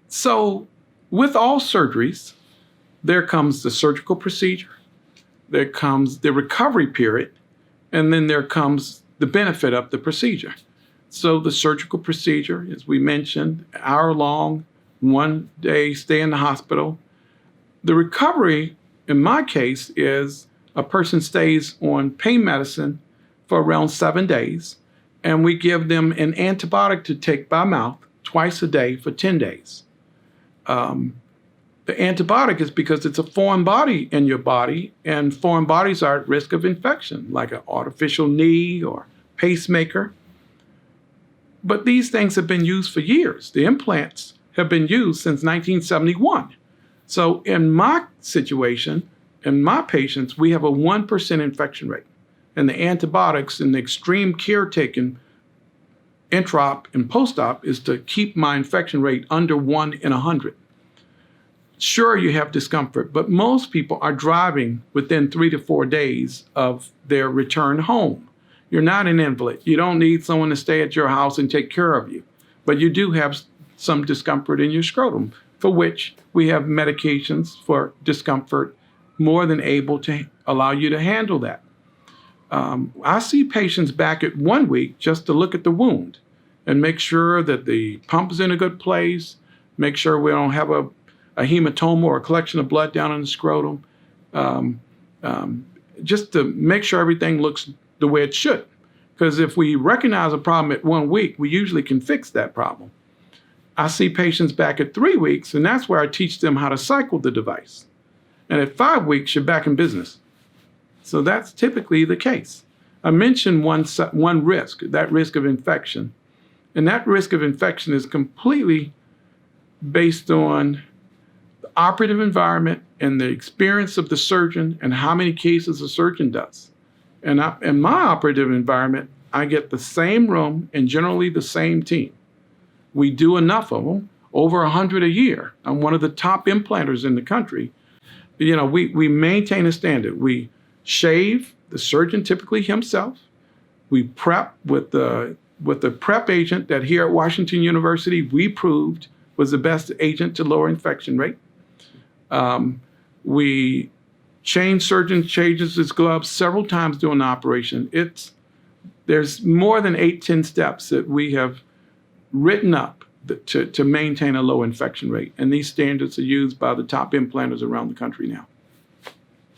So with all surgeries, there comes the surgical procedure, there comes the recovery period, and then there comes the benefit of the procedure. So the surgical procedure, as we mentioned, hour-long, 1 day stay in the hospital. The recovery, in my case, is a person stays on pain medicine for around 7 days, and we give them an antibiotic to take by mouth twice a day for 10 days. The antibiotic is because it's a foreign body in your body, and foreign bodies are at risk of infection, like an artificial knee or pacemaker. But these things have been used for years. The implants have been used since 1971. So in my situation, in my patients, we have a 1% infection rate. And the antibiotics and the extreme care taken intra-op and post-op is to keep my infection rate under 1 in 100. Sure, you have discomfort, but most people are driving within 3 to 4 days of their return home. You're not an invalid. You don't need someone to stay at your house and take care of you. But you do have some discomfort in your scrotum, for which we have medications for discomfort more than able to allow you to handle that. I see patients back at 1 week just to look at the wound and make sure that the pump is in a good place, make sure we don't have a hematoma or a collection of blood down in the scrotum, just to make sure everything looks the way it should. Because if we recognize a problem at 1 week, we usually can fix that problem. I see patients back at 3 weeks, and that's where I teach them how to cycle the device. And at 5 weeks, you're back in business. So that's typically the case. I mentioned one risk, that risk of infection. And that risk of infection is completely based on the operative environment and the experience of the surgeon and how many cases a surgeon does. And in my operative environment, I get the same room and generally the same team. We do enough of them, over 100 a year. I'm one of the top implanters in the country. You know, we maintain a standard. We shave, the surgeon typically himself. We prep with the prep agent that here at Washington University we proved was the best agent to lower infection rate. Surgeon changes his gloves several times during the operation. There's more than 8-10 steps that we have written up to maintain a low infection rate. And these standards are used by the top implanters around the country now.